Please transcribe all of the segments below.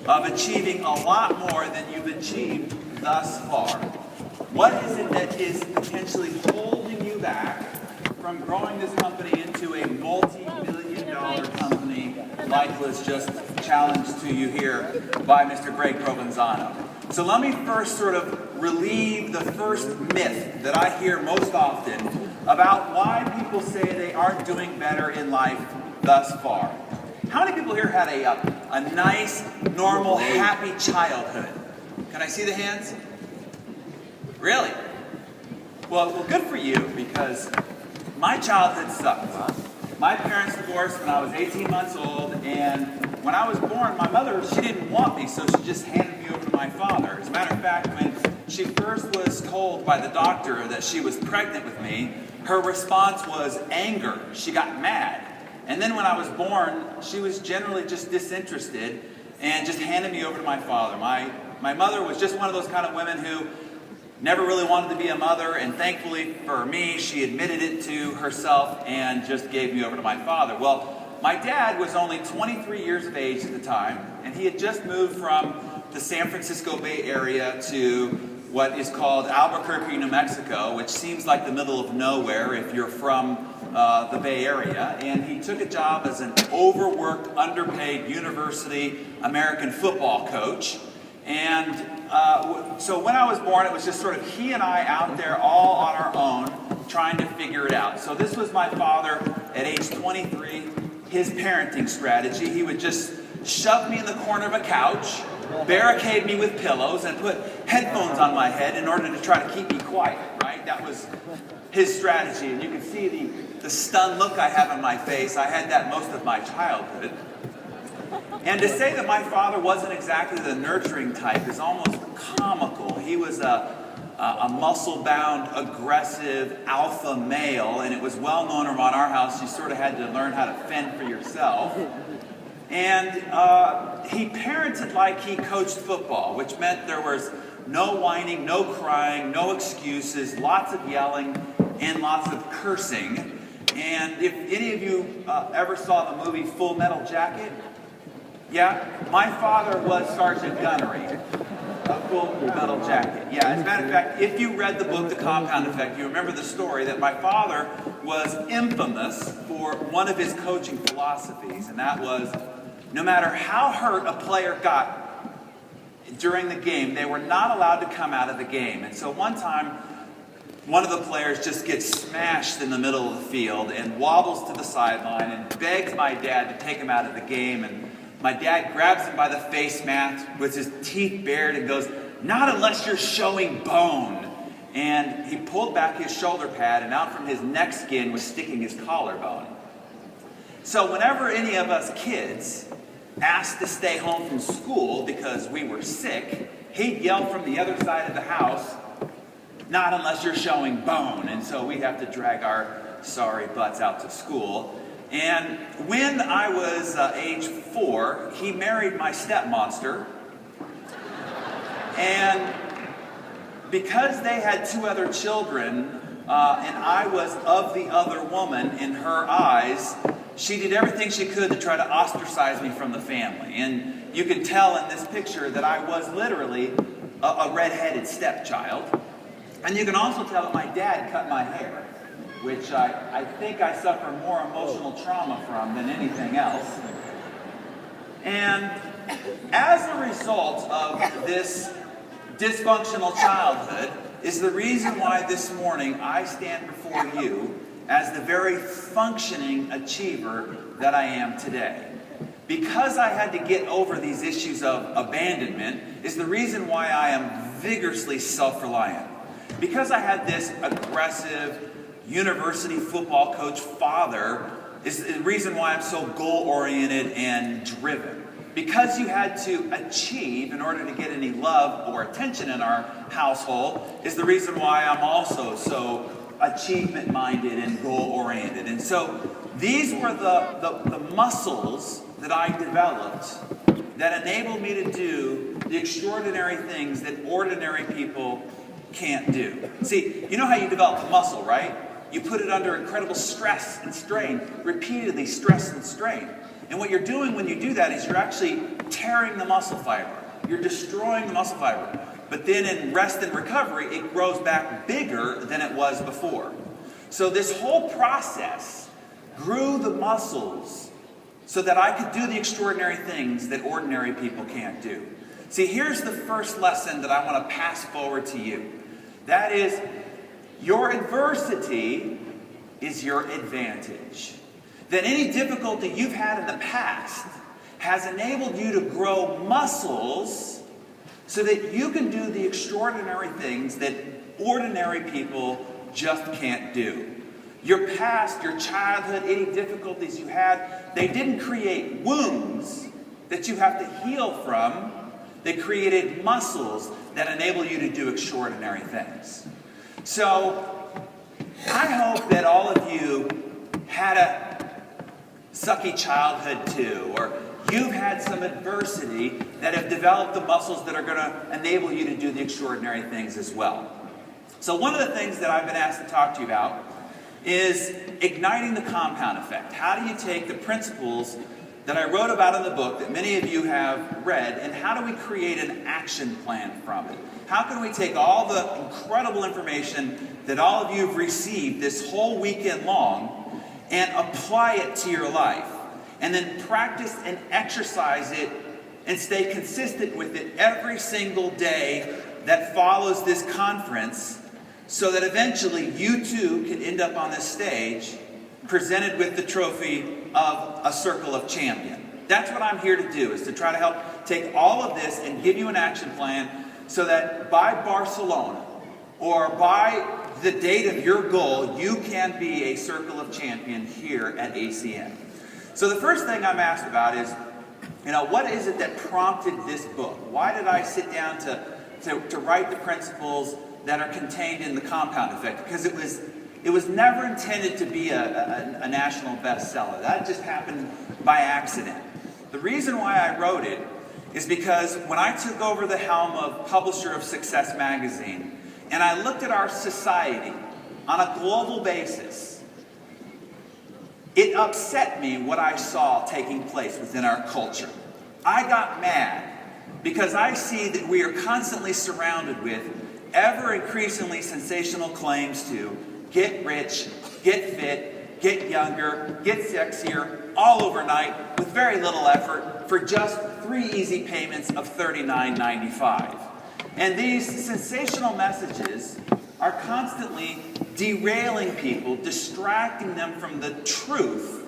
of achieving a lot more than you've achieved thus far? What is it that is potentially holding you back from growing this company into a multi-million-dollar company like was just challenged to you here by Mr. Greg Provenzano? So let me first sort of relieve the first myth that I hear most often about why people say they aren't doing better in life thus far. How many people here had a nice, normal, happy childhood? Can I see the hands? Really? Well, good for you, because my childhood sucked. My parents divorced when I was 18 months old, and when I was born, my mother, she didn't want me, so she just handed me over to my father. As a matter of fact, when she first was told by the doctor that she was pregnant with me, her response was anger. She got mad. And then when I was born, she was generally just disinterested and just handed me over to my father. My mother was just one of those kind of women who never really wanted to be a mother, and thankfully for me, she admitted it to herself and just gave me over to my father. Well, my dad was only 23 years of age at the time, and he had just moved from the San Francisco Bay Area to what is called Albuquerque, New Mexico, which seems like the middle of nowhere if you're from the Bay Area. And he took a job as an overworked, underpaid university American football coach. And so when I was born, it was just sort of he and I out there all on our own trying to figure it out. So this was my father at age 23, his parenting strategy. He would just shove me in the corner of a couch, barricade me with pillows, and put headphones on my head in order to try to keep me quiet, right? That was his strategy. And you can see the stunned look I have on my face. I had that most of my childhood. And to say that my father wasn't exactly the nurturing type is almost comical. He was a muscle-bound, aggressive alpha male, and it was well known around our house you sort of had to learn how to fend for yourself. And he parented like he coached football, which meant there was no whining, no crying, no excuses, lots of yelling, and lots of cursing. And if any of you ever saw the movie Full Metal Jacket, yeah, my father was Sergeant Gunnery of Full Metal Jacket. Yeah, as a matter of fact, if you read the book, The Compound Effect, you remember the story that my father was infamous for one of his coaching philosophies, and that was no matter how hurt a player got during the game, they were not allowed to come out of the game. And so one time, one of the players just gets smashed in the middle of the field and wobbles to the sideline and begs my dad to take him out of the game. And my dad grabs him by the face mat with his teeth bared and goes, "Not unless you're showing bone." And he pulled back his shoulder pad, and out from his neck skin was sticking his collarbone. So whenever any of us kids asked to stay home from school because we were sick, he'd yell from the other side of the house, "Not unless you're showing bone." And so we'd have to drag our sorry butts out to school. And when I was age 4, he married my stepmonster. And because they had 2 other children, and I was of the other woman in her eyes, she did everything she could to try to ostracize me from the family. And you can tell in this picture that I was literally a red-headed stepchild. And you can also tell that my dad cut my hair, which I think I suffer more emotional trauma from than anything else. And as a result of this dysfunctional childhood is the reason why this morning I stand before you as the very functioning achiever that I am today. Because I had to get over these issues of abandonment is the reason why I am vigorously self-reliant. Because I had this aggressive university football coach father is the reason why I'm so goal-oriented and driven. Because you had to achieve in order to get any love or attention in our household is the reason why I'm also so achievement-minded and goal-oriented. And so these were the muscles that I developed that enabled me to do the extraordinary things that ordinary people can't do. See, you know how you develop a muscle, right? You put it under incredible stress and strain, repeatedly stress and strain. And what you're doing when you do that is you're actually tearing the muscle fiber. You're destroying the muscle fiber. But then in rest and recovery, it grows back bigger than it was before. So this whole process grew the muscles so that I could do the extraordinary things that ordinary people can't do. See, here's the first lesson that I want to pass forward to you. That is, your adversity is your advantage. That any difficulty you've had in the past has enabled you to grow muscles so that you can do the extraordinary things that ordinary people just can't do. Your past, your childhood, any difficulties you had, they didn't create wounds that you have to heal from. They created muscles that enable you to do extraordinary things. So, I hope that all of you had a sucky childhood too, or you've had some adversity that have developed the muscles that are going to enable you to do the extraordinary things as well. So one of the things that I've been asked to talk to you about is igniting the compound effect. How do you take the principles that I wrote about in the book that many of you have read, and how do we create an action plan from it? How can we take all the incredible information that all of you have received this whole weekend long and apply it to your life? And then practice and exercise it and stay consistent with it every single day that follows this conference, so that eventually you too can end up on this stage presented with the trophy of a Circle of Champion. That's what I'm here to do, is to try to help take all of this and give you an action plan so that by Barcelona or by the date of your goal, you can be a Circle of Champion here at ACN. So the first thing I'm asked about is, what is it that prompted this book? Why did I sit down to write the principles that are contained in the compound effect? Because it was never intended to be a national bestseller. That just happened by accident. The reason why I wrote it is because when I took over the helm of Publisher of Success magazine, and I looked at our society on a global basis, it upset me what I saw taking place within our culture. I got mad because I see that we are constantly surrounded with ever increasingly sensational claims to get rich, get fit, get younger, get sexier, all overnight with very little effort for just 3 easy payments of $39.95. And these sensational messages are constantly derailing people, distracting them from the truth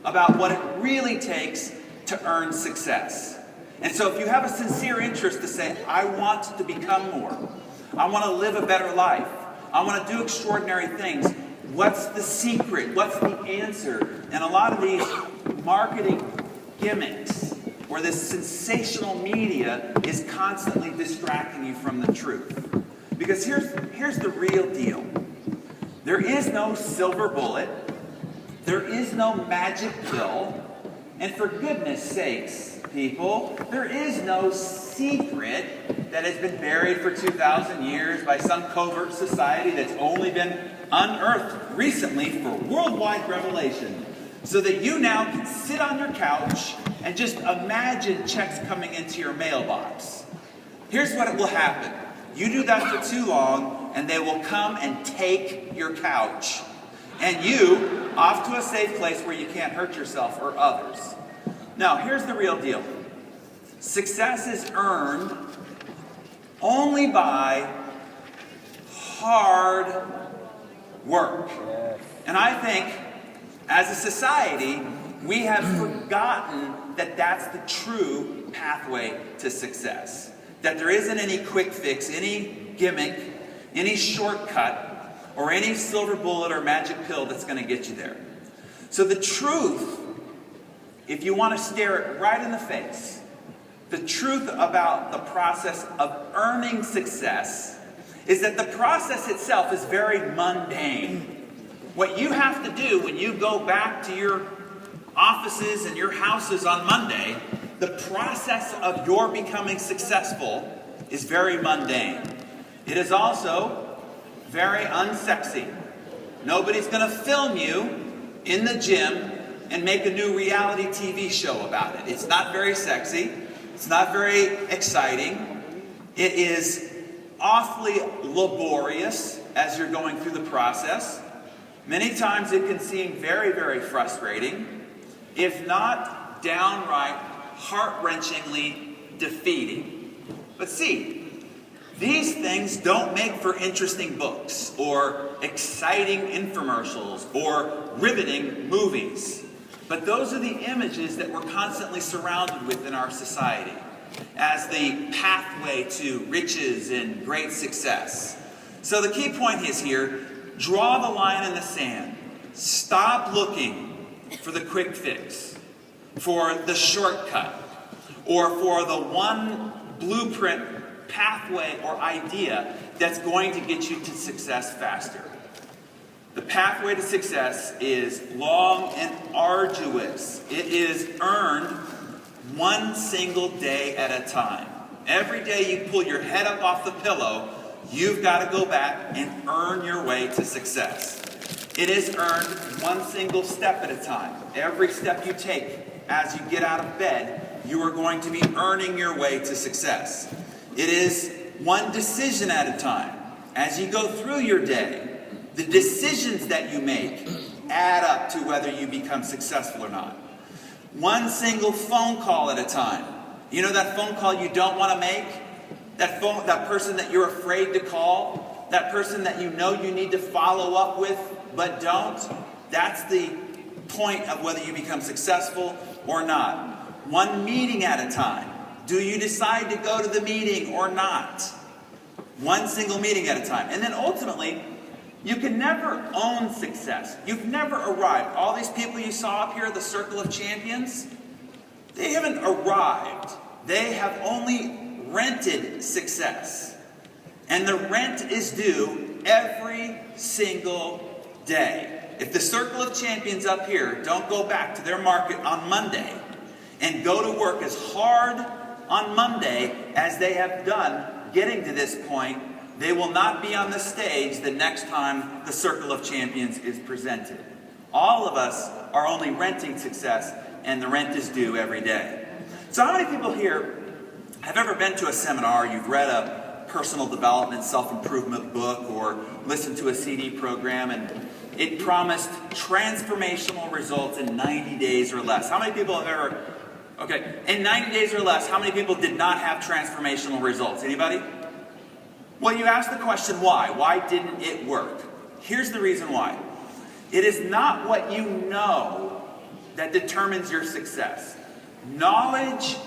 about what it really takes to earn success. And so if you have a sincere interest to say, I want to become more, I want to live a better life, I want to do extraordinary things, what's the secret? What's the answer? And a lot of these marketing gimmicks where this sensational media is constantly distracting you from the truth. Because here's the real deal. There is no silver bullet. There is no magic pill. And for goodness sakes, people, there is no secret that has been buried for 2,000 years by some covert society that's only been unearthed recently for worldwide revelation, so that you now can sit on your couch and just imagine checks coming into your mailbox. Here's what will happen. You do that for too long, and they will come and take your couch. And you, off to a safe place where you can't hurt yourself or others. Now, here's the real deal. Success is earned only by hard work. And I think, as a society, we have forgotten that that's the true pathway to success. That there isn't any quick fix, any gimmick, any shortcut, or any silver bullet or magic pill that's going to get you there. So the truth, if you want to stare it right in the face, the truth about the process of earning success is that the process itself is very mundane. What you have to do when you go back to your offices and your houses on Monday, the process of your becoming successful is very mundane. It is also very unsexy. Nobody's going to film you in the gym and make a new reality TV show about it. It's not very sexy. It's not very exciting. It is awfully laborious as you're going through the process. Many times it can seem very, very frustrating, if not downright heart-wrenchingly defeating. But see, these things don't make for interesting books or exciting infomercials or riveting movies. But those are the images that we're constantly surrounded with in our society as the pathway to riches and great success. So the key point is here, draw the line in the sand. Stop looking for the quick fix, for the shortcut, or for the one blueprint, pathway, or idea that's going to get you to success faster. The pathway to success is long and arduous. It is earned one single day at a time. Every day you pull your head up off the pillow, you've got to go back and earn your way to success. It is earned one single step at a time. Every step you take as you get out of bed, you are going to be earning your way to success. It is one decision at a time. As you go through your day, the decisions that you make add up to whether you become successful or not. One single phone call at a time. You know that phone call you don't want to make? That person that you're afraid to call? That person that you know you need to follow up with but don't? That's the point of whether you become successful or not. One meeting at a time. Do you decide to go to the meeting or not? One single meeting at a time. And then ultimately, you can never own success. You've never arrived. All these people you saw up here, the Circle of Champions, they haven't arrived. They have only rented success. And the rent is due every single day. If the Circle of Champions up here don't go back to their market on Monday and go to work as hard on Monday as they have done getting to this point, they will not be on the stage the next time the Circle of Champions is presented. All of us are only renting success, and the rent is due every day. So how many people here have ever been to a seminar, you've read a personal development, self-improvement book, or listened to a CD program, and it promised transformational results in 90 days or less? How many people have ever... Okay, in 90 days or less, how many people did not have transformational results? Anybody? Well, you ask the question, why? Why didn't it work? Here's the reason why. It is not what you know that determines your success. Knowledge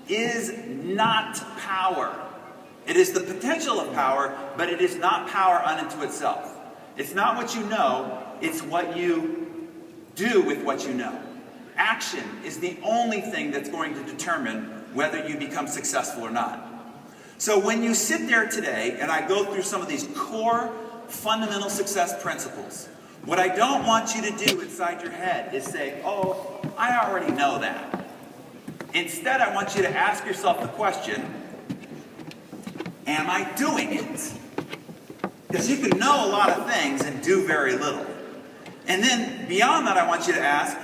is not power. It is the potential of power, but it is not power unto itself. It's not what you know, it's what you do with what you know. Action is the only thing that's going to determine whether you become successful or not. So when you sit there today, and I go through some of these core fundamental success principles, what I don't want you to do inside your head is say, oh, I already know that. Instead, I want you to ask yourself the question, am I doing it? Because you can know a lot of things and do very little. And then beyond that, I want you to ask,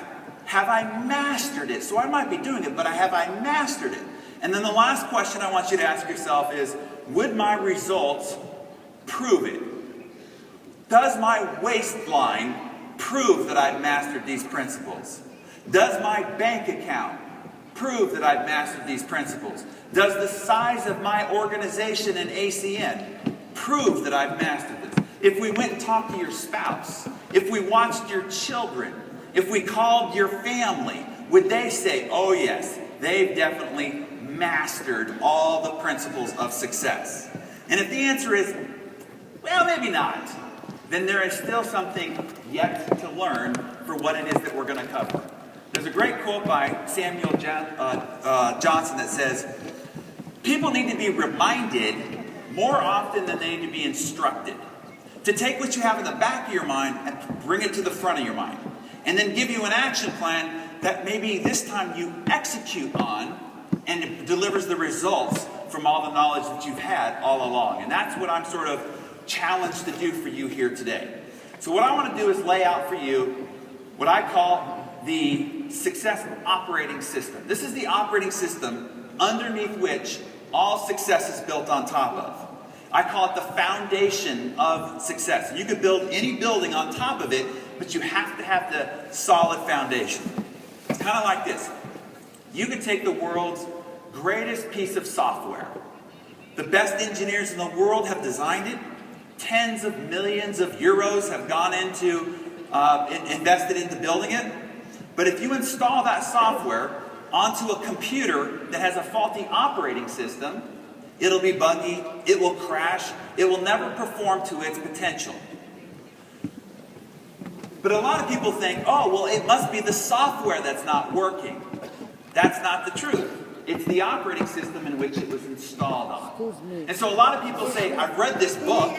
have I mastered it? So I might be doing it, but have I mastered it? And then the last question I want you to ask yourself is, would my results prove it? Does my waistline prove that I've mastered these principles? Does my bank account prove that I've mastered these principles? Does the size of my organization in ACN prove that I've mastered this? If we went and talked to your spouse, if we watched your children, if we called your family, would they say, oh yes, they've definitely mastered all the principles of success? And if the answer is, well, maybe not, then there is still something yet to learn for what it is that we're going to cover. There's a great quote by Samuel Johnson that says, people need to be reminded more often than they need to be instructed. To take what you have in the back of your mind and bring it to the front of your mind. And then give you an action plan that maybe this time you execute on, and it delivers the results from all the knowledge that you've had all along. And that's what I'm sort of challenged to do for you here today. So what I want to do is lay out for you what I call the success operating system. This is the operating system underneath which all success is built on top of. I call it the foundation of success. You could build any building on top of it, but you have to have the solid foundation. It's kind of like this. You could take the world's greatest piece of software. The best engineers in the world have designed it. Tens of millions of euros have gone into, invested into building it. But if you install that software onto a computer that has a faulty operating system, it'll be buggy, it will crash, it will never perform to its potential. But a lot of people think, oh, well, it must be the software that's not working. That's not the truth. It's the operating system in which it was installed on. And so a lot of people say, I've read this book,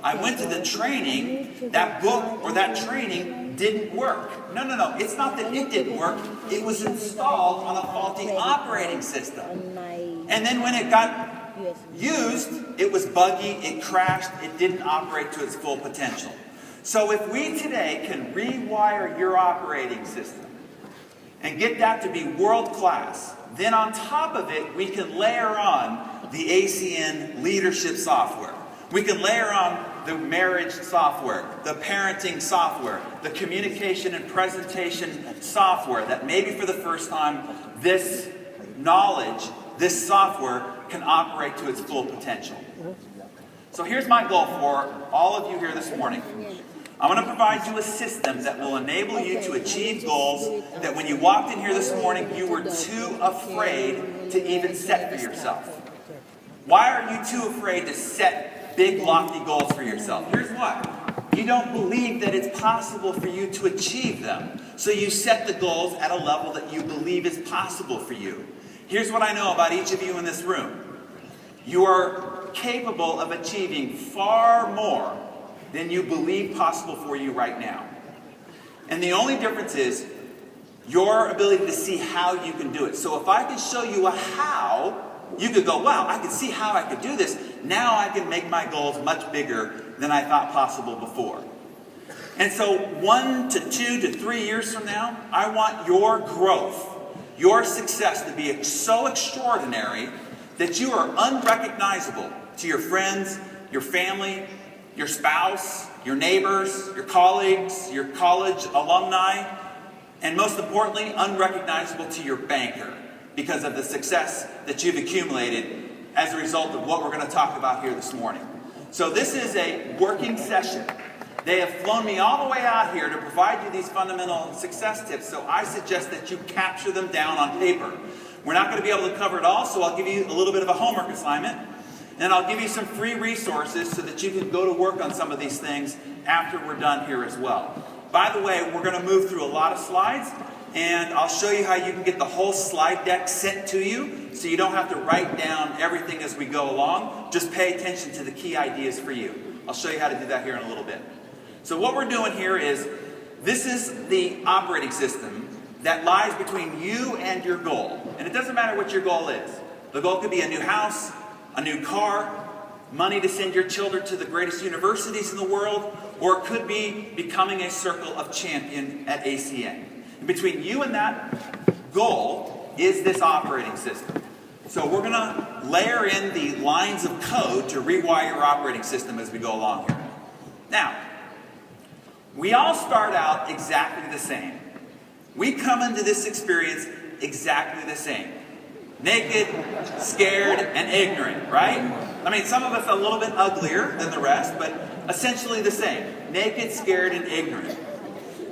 I went to the training, that book or that training didn't work. No, it's not that it didn't work, it was installed on a faulty operating system. And then when it got used, it was buggy, it crashed, it didn't operate to its full potential. So if we today can rewire your operating system and get that to be world class, then on top of it, we can layer on the ACN leadership software. We can layer on the marriage software, the parenting software, the communication and presentation software, that maybe for the first time, this knowledge, this software can operate to its full potential. So here's my goal for all of you here this morning. I'm going to provide you a system that will enable you to achieve goals that when you walked in here this morning, you were too afraid to even set for yourself. Why are you too afraid to set big, lofty goals for yourself? Here's why. You don't believe that it's possible for you to achieve them. So you set the goals at a level that you believe is possible for you. Here's what I know about each of you in this room. You are capable of achieving far more than you believe possible for you right now. And the only difference is your ability to see how you can do it. So if I could show you a how, you could go, wow, I could see how I could do this. Now I can make my goals much bigger than I thought possible before. And so 1 to 2 to 3 years from now, I want your growth, your success to be so extraordinary that you are unrecognizable to your friends, your family, your spouse, your neighbors, your colleagues, your college alumni, and most importantly, unrecognizable to your banker because of the success that you've accumulated as a result of what we're going to talk about here this morning. So this is a working session. They have flown me all the way out here to provide you these fundamental success tips, so I suggest that you capture them down on paper. We're not going to be able to cover it all, so I'll give you a little bit of a homework assignment. And I'll give you some free resources so that you can go to work on some of these things after we're done here as well. By the way, we're going to move through a lot of slides, and I'll show you how you can get the whole slide deck sent to you so you don't have to write down everything as we go along. Just pay attention to the key ideas for you. I'll show you how to do that here in a little bit. So what we're doing here is, this is the operating system that lies between you and your goal. And it doesn't matter what your goal is. The goal could be a new house, a new car, money to send your children to the greatest universities in the world, or it could be becoming a circle of champion at ACN. And between you and that goal is this operating system. So we're going to layer in the lines of code to rewire your operating system as we go along here. Now, we all start out exactly the same. We come into this experience exactly the same. Naked, scared, and ignorant, right? I mean, some of us are a little bit uglier than the rest, but essentially the same. Naked, scared, and ignorant.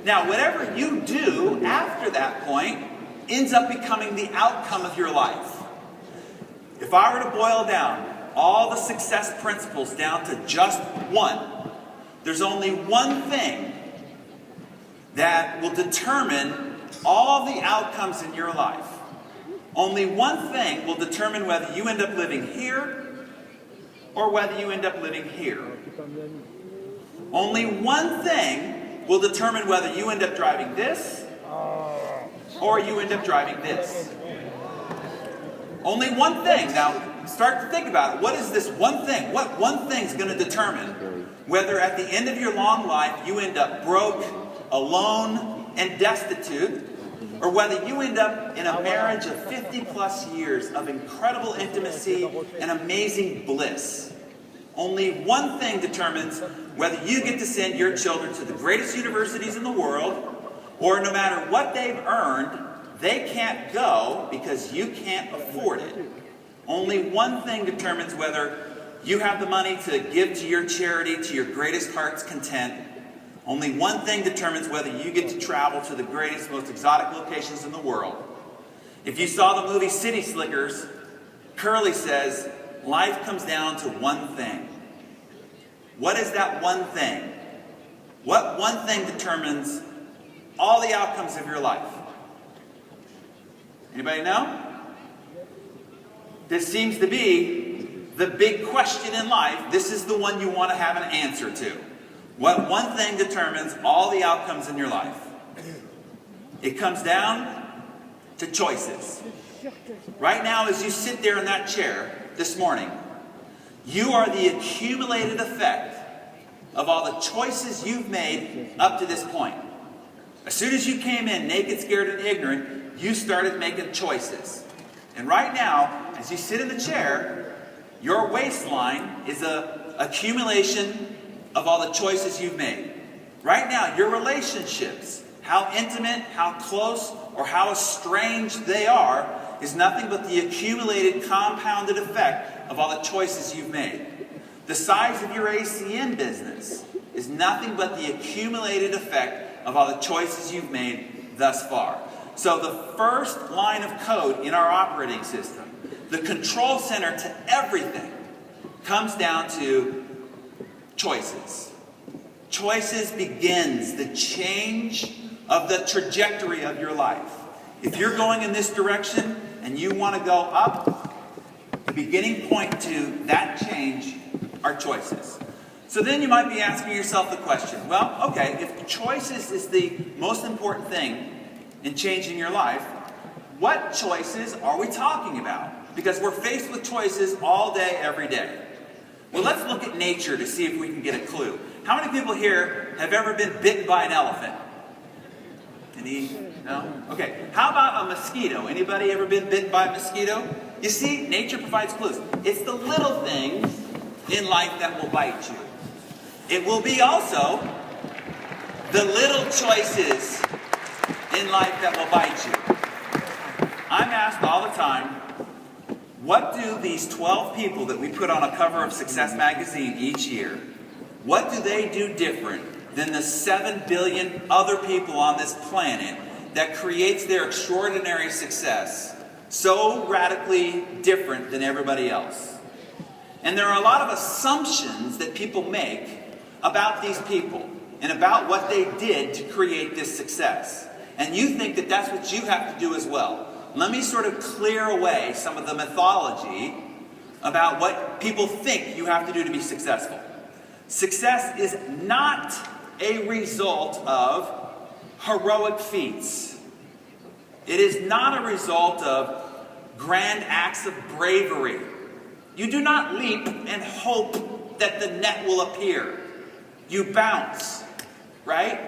Now, whatever you do after that point ends up becoming the outcome of your life. If I were to boil down all the success principles down to just one, there's only one thing that will determine all the outcomes in your life. Only one thing will determine whether you end up living here or whether you end up living here. Only one thing will determine whether you end up driving this or you end up driving this. Only one thing. Now, start to think about it. What is this one thing? What one thing is going to determine whether at the end of your long life you end up broke, alone, and destitute, or whether you end up in a marriage of 50 plus years of incredible intimacy and amazing bliss, only one thing determines whether you get to send your children to the greatest universities in the world, or no matter what they've earned, they can't go because you can't afford it. Only one thing determines whether you have the money to give to your charity to your greatest heart's content. Only one thing determines whether you get to travel to the greatest, most exotic locations in the world. If you saw the movie City Slickers, Curly says, life comes down to one thing. What is that one thing? What one thing determines all the outcomes of your life? Anybody know? This seems to be the big question in life. This is the one you want to have an answer to. What one thing determines all the outcomes in your life? It comes down to choices. Right now, as you sit there in that chair this morning, you are the accumulated effect of all the choices you've made up to this point. As soon as you came in naked, scared, and ignorant, you started making choices. And right now, as you sit in the chair, your waistline is an accumulation of all the choices you've made. Right now, your relationships, how intimate, how close, or how estranged they are, is nothing but the accumulated, compounded effect of all the choices you've made. The size of your ACN business is nothing but the accumulated effect of all the choices you've made thus far. So the first line of code in our operating system, the control center to everything, comes down to choices. Choices begins the change of the trajectory of your life. If you're going in this direction and you want to go up, the beginning point to that change are choices. So then you might be asking yourself the question, well, okay, if choices is the most important thing in changing your life, what choices are we talking about? Because we're faced with choices all day, every day. Well, let's look at nature to see if we can get a clue. How many people here have ever been bitten by an elephant? Any? No? Okay. How about a mosquito? Anybody ever been bitten by a mosquito? You see, nature provides clues. It's the little things in life that will bite you. It will be also the little choices in life that will bite you. I'm asked all the time, what do these 12 people that we put on a cover of Success magazine each year, what do they do different than the 7 billion other people on this planet that creates their extraordinary success so radically different than everybody else? And there are a lot of assumptions that people make about these people and about what they did to create this success. And you think that that's what you have to do as well. Let me sort of clear away some of the mythology about what people think you have to do to be successful. Success is not a result of heroic feats. It is not a result of grand acts of bravery. You do not leap and hope that the net will appear. You bounce, right?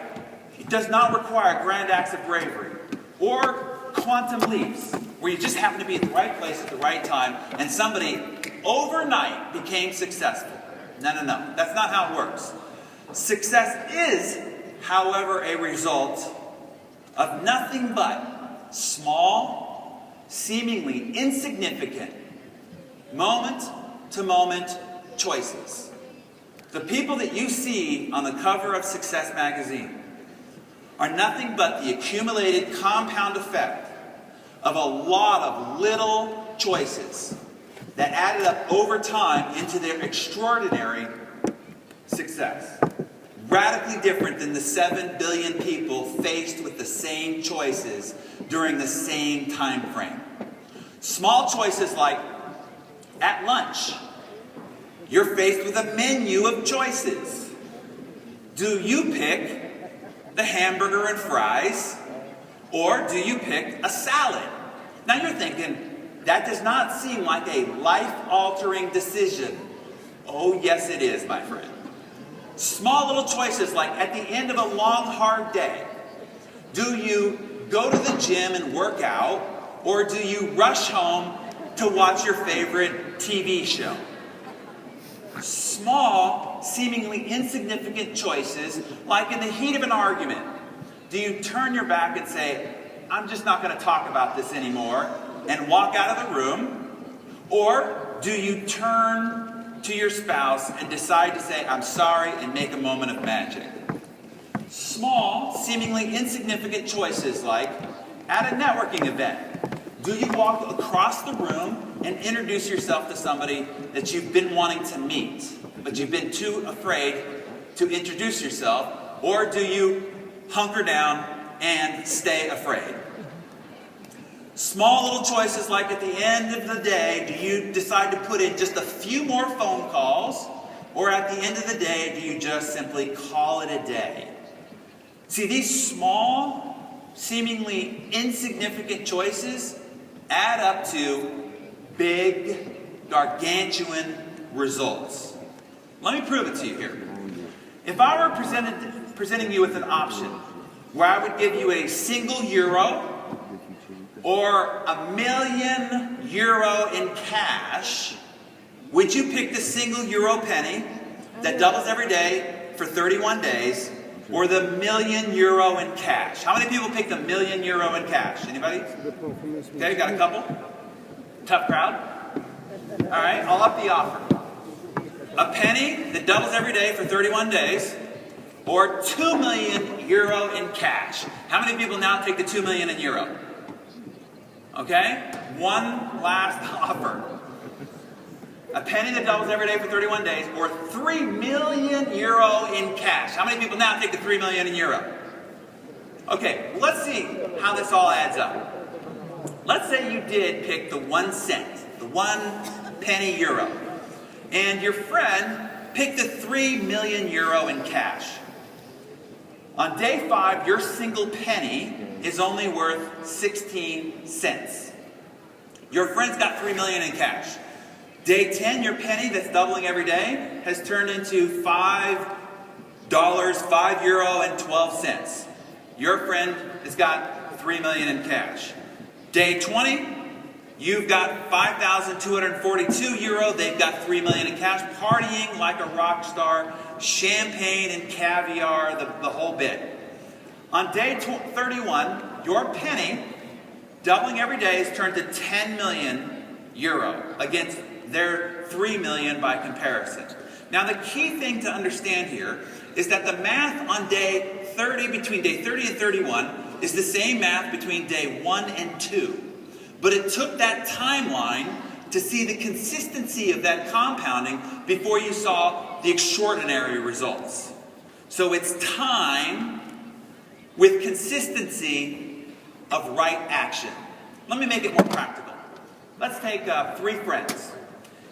It does not require grand acts of bravery or quantum leaps where you just happen to be at the right place at the right time and somebody overnight became successful. No. That's not how it works. Success is, however, a result of nothing but small, seemingly insignificant, moment-to-moment choices. The people that you see on the cover of Success magazine are nothing but the accumulated compound effect of a lot of little choices that added up over time into their extraordinary success. Radically different than the 7 billion people faced with the same choices during the same time frame. Small choices like at lunch, you're faced with a menu of choices. Do you pick the hamburger and fries, or do you pick a salad? Now you're thinking, that does not seem like a life-altering decision. Oh, yes it is, my friend. Small little choices like at the end of a long, hard day, do you go to the gym and work out, or do you rush home to watch your favorite TV show? Small, seemingly insignificant choices, like in the heat of an argument, do you turn your back and say, I'm just not going to talk about this anymore, and walk out of the room? Or do you turn to your spouse and decide to say, I'm sorry, and make a moment of magic? Small, seemingly insignificant choices like, at a networking event, do you walk across the room and introduce yourself to somebody that you've been wanting to meet, but you've been too afraid to introduce yourself? Or do you hunker down and stay afraid? Small little choices like at the end of the day, do you decide to put in just a few more phone calls? Or at the end of the day, do you just simply call it a day? See, these small, seemingly insignificant choices add up to big, gargantuan results. Let me prove it to you here. If I were presenting you with an option where I would give you a single euro or €1 million in cash, would you pick the single euro penny that doubles every day for 31 days, or the €1 million in cash? How many people picked the €1 million in cash? Anybody? Okay, got a couple. Tough crowd. All right, I'll up the offer. A penny that doubles every day for 31 days, or €2 million in cash. How many people now take the 2 million in euro? Okay, one last offer. A penny that doubles every day for 31 days, or €3 million in cash. How many people now take the 3 million in euro? Okay, let's see how this all adds up. Let's say you did pick the 1 cent, the 1 penny euro, and your friend picked the 3 million euro in cash. On day 5, your single penny is only worth 16 cents. Your friend's got 3 million in cash. Day 10, your penny that's doubling every day has turned into $5, €5.12. Your friend has got 3 million in cash. Day 20, you've got 5,242 euro. They've got 3 million in cash, partying like a rock star, champagne and caviar, the whole bit. On day 31, your penny, doubling every day, has turned to 10 million euro against their 3 million by comparison. Now the key thing to understand here is that the math on day 30, between day 30 and 31, is the same math between day 1 and 2. But it took that timeline to see the consistency of that compounding before you saw the extraordinary results. So it's time with consistency of right action. Let me make it more practical. Let's take 3 friends.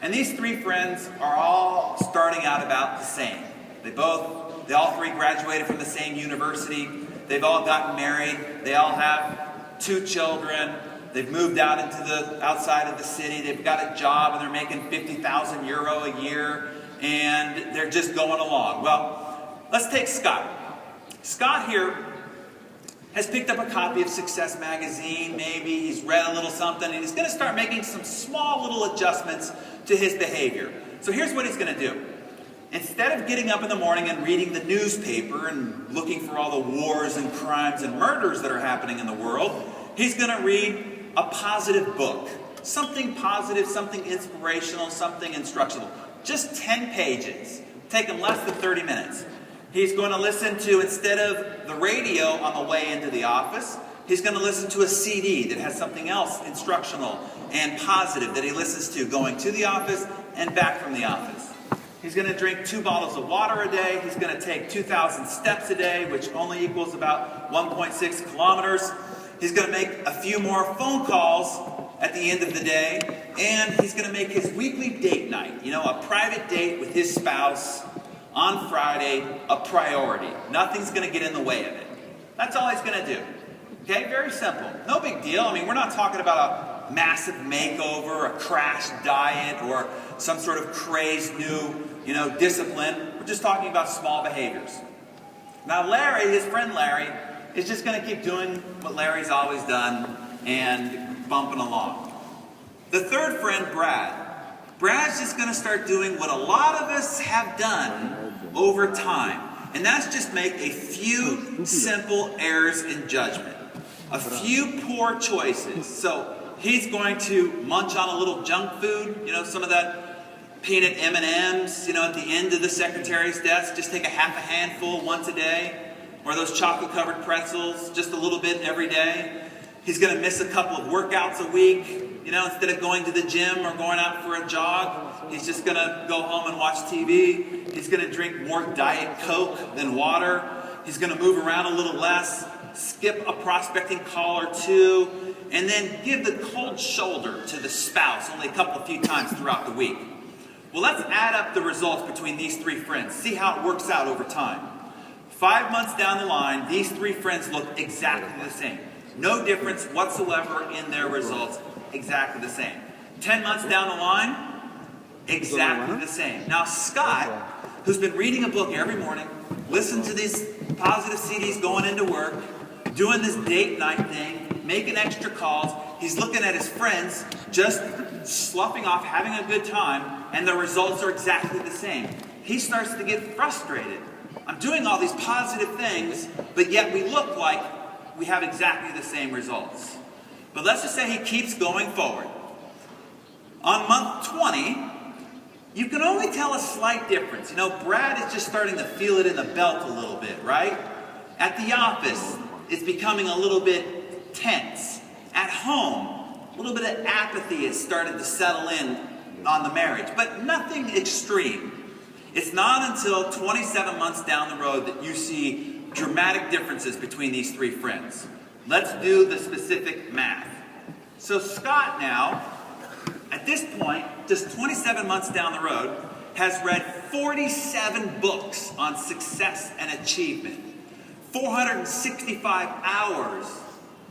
And these 3 friends are all starting out about the same. They all 3 graduated from the same university. They've all gotten married. They all have 2 children. They've moved out into the outside of the city. They've got a job and they're making 50,000 euro a year. And they're just going along. Well, let's take Scott. Scott here has picked up a copy of Success magazine. Maybe he's read a little something, and he's going to start making some small little adjustments to his behavior. So here's what he's going to do. Instead of getting up in the morning and reading the newspaper and looking for all the wars and crimes and murders that are happening in the world, he's going to read a positive book. Something positive, something inspirational, something instructional. Just 10 pages. Take him less than 30 minutes. He's going to listen to, instead of the radio on the way into the office, he's going to listen to a CD that has something else instructional and positive that he listens to going to the office and back from the office. He's going to drink 2 bottles of water a day. He's going to take 2,000 steps a day, which only equals about 1.6 kilometers. He's going to make a few more phone calls at the end of the day. And he's going to make his weekly date night, a private date with his spouse on Friday, a priority. Nothing's going to get in the way of it. That's all he's going to do. Okay, very simple. No big deal. I mean, we're not talking about a massive makeover, a crash diet, or some sort of crazed new, discipline. We're just talking about small behaviors. Now Larry, his friend Larry, is just going to keep doing what Larry's always done and bumping along. The third friend, Brad's just going to start doing what a lot of us have done over time. And that's just make a few simple errors in judgment. A few poor choices. So he's going to munch on a little junk food, some of that peanut M&Ms, at the end of the secretary's desk. Just take a half a handful once a day. Or those chocolate-covered pretzels, just a little bit every day. He's going to miss a couple of workouts a week. Instead of going to the gym or going out for a jog, he's just going to go home and watch TV. He's going to drink more Diet Coke than water. He's going to move around a little less, skip a prospecting call or two, and then give the cold shoulder to the spouse only a few times throughout the week. Well, let's add up the results between these three friends. See how it works out over time. 5 months down the line, these three friends look exactly the same. No difference whatsoever in their results. Exactly the same. 10 months down the line, exactly the same. Now Scott, who's been reading a book every morning, listening to these positive CDs going into work, doing this date night thing, making extra calls, he's looking at his friends, just sloughing off, having a good time, and the results are exactly the same. He starts to get frustrated. I'm doing all these positive things, but yet we look like we have exactly the same results. But let's just say he keeps going forward. On month 20, you can only tell a slight difference. Brad is just starting to feel it in the belt a little bit, right? At the office, it's becoming a little bit tense. At home, a little bit of apathy has started to settle in on the marriage, but nothing extreme. It's not until 27 months down the road that you see dramatic differences between these three friends. Let's do the specific math. So Scott now, at this point, just 27 months down the road, has read 47 books on success and achievement. 465 hours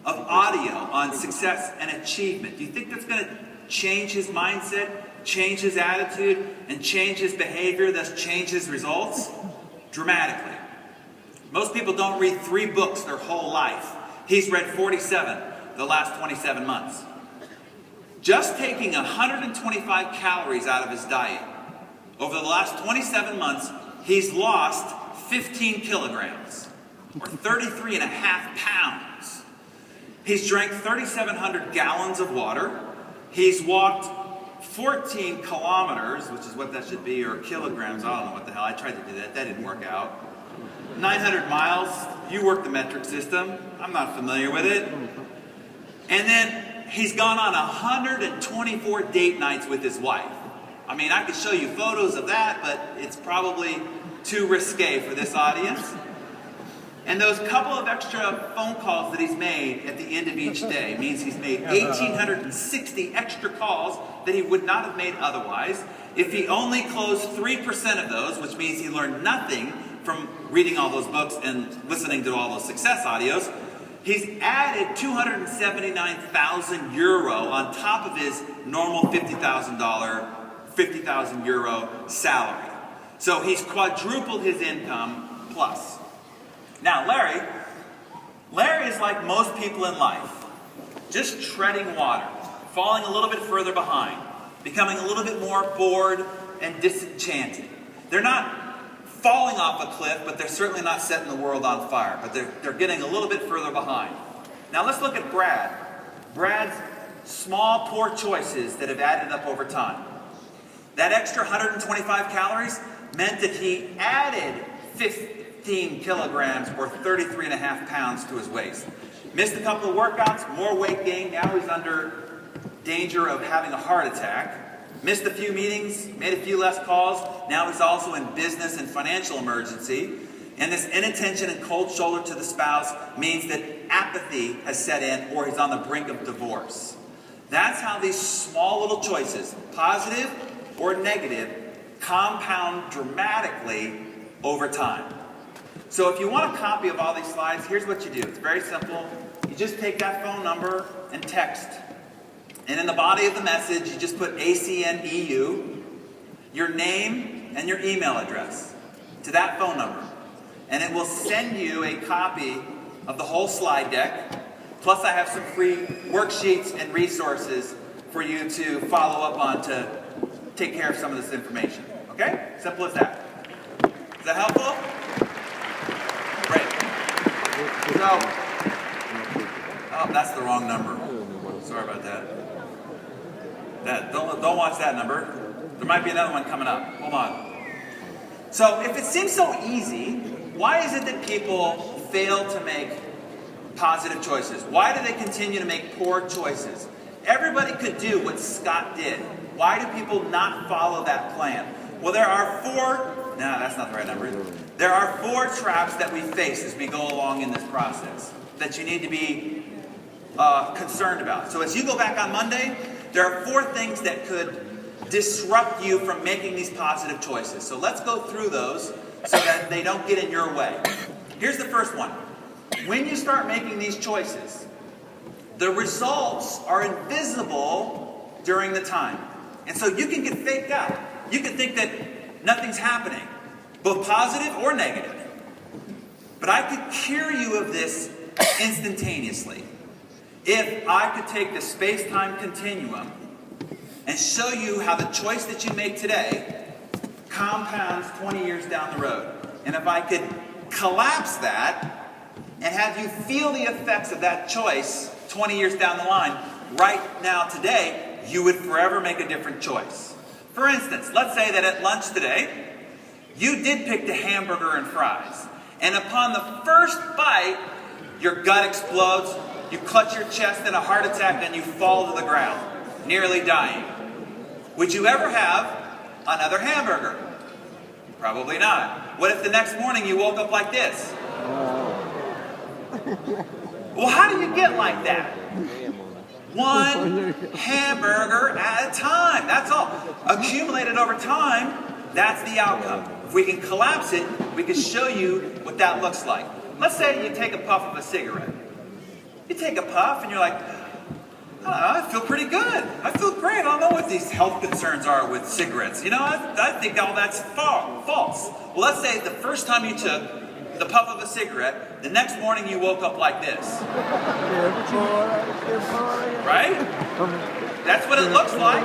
of audio on success and achievement. Do you think that's going to change his mindset, change his attitude, and change his behavior, thus change his results? Dramatically. Most people don't read 3 books their whole life. He's read 47 the last 27 months. Just taking 125 calories out of his diet. Over the last 27 months, he's lost 15 kilograms, or 33 and a half pounds. He's drank 3,700 gallons of water. He's walked 14 kilometers, which is what that should be, or kilograms, I don't know what the hell. I tried to do that. That didn't work out. 900 miles. You work the metric system. I'm not familiar with it. And then he's gone on 124 date nights with his wife. I mean, I could show you photos of that, but it's probably too risque for this audience. And those couple of extra phone calls that he's made at the end of each day means he's made 1,860 extra calls that he would not have made otherwise. If he only closed 3% of those, which means he learned nothing from reading all those books and listening to all those success audios, he's added 279,000 euro on top of his normal $50,000 euro salary. So he's quadrupled his income plus. Now Larry is like most people in life, just treading water, falling a little bit further behind, becoming a little bit more bored and disenchanted. They're not falling off a cliff, but they're certainly not setting the world on fire, but they're getting a little bit further behind. Now let's look at Brad. Brad's small, poor choices that have added up over time. That extra 125 calories meant that he added 15 kilograms or 33 and a half pounds to his waist. Missed a couple of workouts, more weight gain. Now he's under danger of having a heart attack. Missed a few meetings, made a few less calls. Now he's also in business and financial emergency. And this inattention and cold shoulder to the spouse means that apathy has set in, or he's on the brink of divorce. That's how these small little choices, positive or negative, compound dramatically over time. So if you want a copy of all these slides, here's what you do. It's very simple. You just take that phone number and text. And in the body of the message, you just put ACN EU, your name and your email address to that phone number. And it will send you a copy of the whole slide deck. Plus I have some free worksheets and resources for you to follow up on to take care of some of this information. Okay? Simple as that. Is that helpful? Great. So, oh, that's the wrong number. Sorry about that. Don't watch that number. There might be another one coming up. Hold on. So, if it seems so easy, why is it that people fail to make positive choices? Why do they continue to make poor choices? Everybody could do what Scott did. Why do people not follow that plan? Well, there are no, that's not the right number. There are 4 traps that we face as we go along in this process that you need to be concerned about. So as you go back on Monday, there are 4 things that could disrupt you from making these positive choices. So let's go through those so that they don't get in your way. Here's the first one. When you start making these choices, the results are invisible during the time. And so you can get faked out. You can think that nothing's happening, both positive or negative. But I could cure you of this instantaneously if I could take the space-time continuum and show you how the choice that you make today compounds 20 years down the road. And if I could collapse that and have you feel the effects of that choice 20 years down the line, right now today, you would forever make a different choice. For instance, let's say that at lunch today, you did pick the hamburger and fries. And upon the first bite, your gut explodes, you clutch your chest in a heart attack, and you fall to the ground, nearly dying. Would you ever have another hamburger? Probably not. What if the next morning you woke up like this? Well, how do you get like that? One hamburger at a time. That's all. Accumulated over time, that's the outcome. If we can collapse it, we can show you what that looks like. Let's say you take a puff of a cigarette. You take a puff and you're like, I feel pretty good. I feel great. I don't know what these health concerns are with cigarettes. You know, I think all that's false. Well, let's say the first time you took the puff of a cigarette, the next morning you woke up like this. Right? That's what it looks like.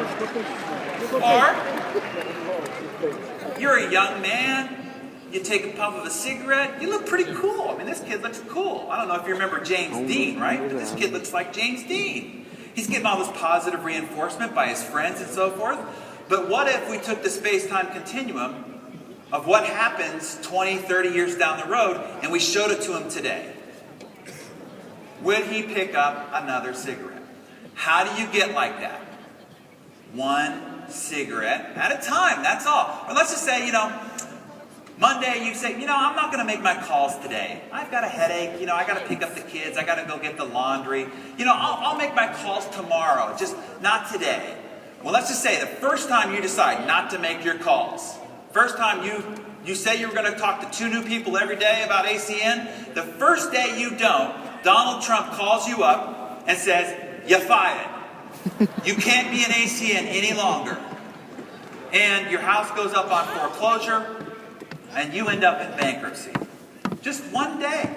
Or you're a young man, you take a puff of a cigarette, you look pretty cool. I mean, this kid looks cool. I don't know if you remember James Dean, right? But this kid looks like James Dean. He's getting all this positive reinforcement by his friends and so forth. But what if we took the space-time continuum of what happens 20, 30 years down the road, and we showed it to him today? Would he pick up another cigarette? How do you get like that? One cigarette at a time, that's all. Or let's just say, Monday you say, I'm not going to make my calls today. I've got a headache, I got to pick up the kids, I got to go get the laundry. I'll make my calls tomorrow, just not today. Well, let's just say the first time you decide not to make your calls, first time you say you're going to talk to 2 new people every day about ACN, the first day you don't, Donald Trump calls you up and says, you're fired. You can't be an ACN any longer. And your house goes up on foreclosure, and you end up in bankruptcy. Just one day.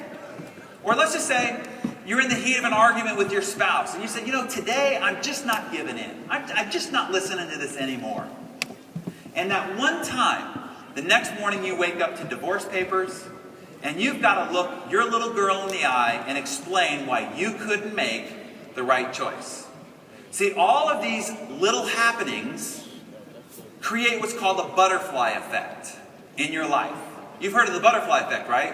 Or let's just say you're in the heat of an argument with your spouse, and you say, today I'm just not giving in. I'm just not listening to this anymore. And that one time, the next morning you wake up to divorce papers, and you've got to look your little girl in the eye and explain why you couldn't make the right choice. See, all of these little happenings create what's called the butterfly effect in your life. You've heard of the butterfly effect, right?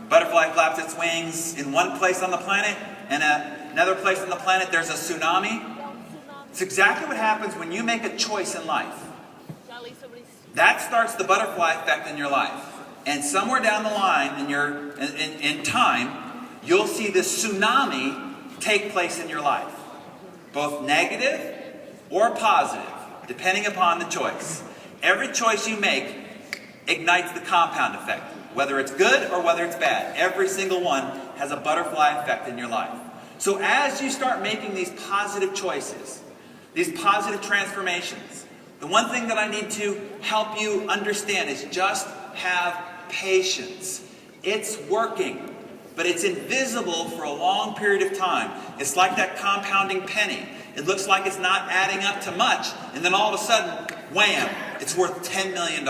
Butterfly flaps its wings in one place on the planet, and another place on the planet there's a tsunami. It's exactly what happens when you make a choice in life. That starts the butterfly effect in your life. And somewhere down the line in time, you'll see this tsunami take place in your life. Both negative or positive, depending upon the choice. Every choice you make ignites the compound effect, whether it's good or whether it's bad. Every single one has a butterfly effect in your life. So as you start making these positive choices, these positive transformations, the one thing that I need to help you understand is just have patience. It's working. but it's invisible for a long period of time. It's like that compounding penny. It looks like it's not adding up to much, and then all of a sudden, wham, it's worth $10 million.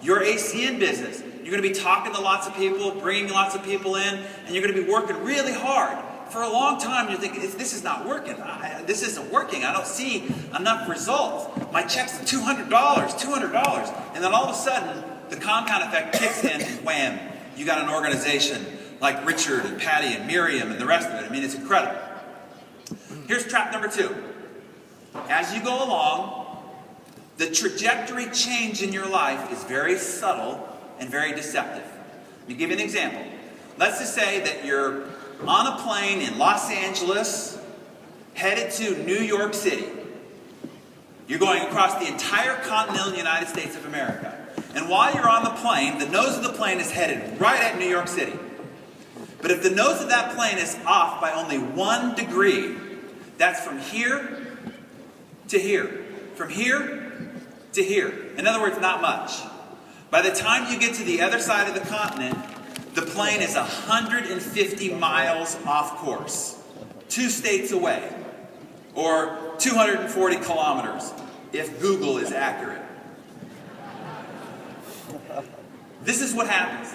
Your ACN business, you're going to be talking to lots of people, bringing lots of people in, and you're going to be working really hard. For a long time, you're thinking, this is not working. This isn't working. I don't see enough results. My check's $200, $200. And then all of a sudden, the compound effect kicks in, and wham, you got an organization like Richard and Patty and Miriam and the rest of it. I mean, it's incredible. Here's trap number 2. As you go along, the trajectory change in your life is very subtle and very deceptive. Let me give you an example. Let's just say that you're on a plane in Los Angeles, headed to New York City. You're going across the entire continental United States of America. And while you're on the plane, the nose of the plane is headed right at New York City. But if the nose of that plane is off by only 1 degree, that's from here to here. From here to here. In other words, not much. By the time you get to the other side of the continent, the plane is 150 miles off course. 2 states away. Or 240 kilometers, if Google is accurate. This is what happens.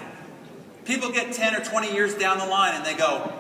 People get 10 or 20 years down the line and they go,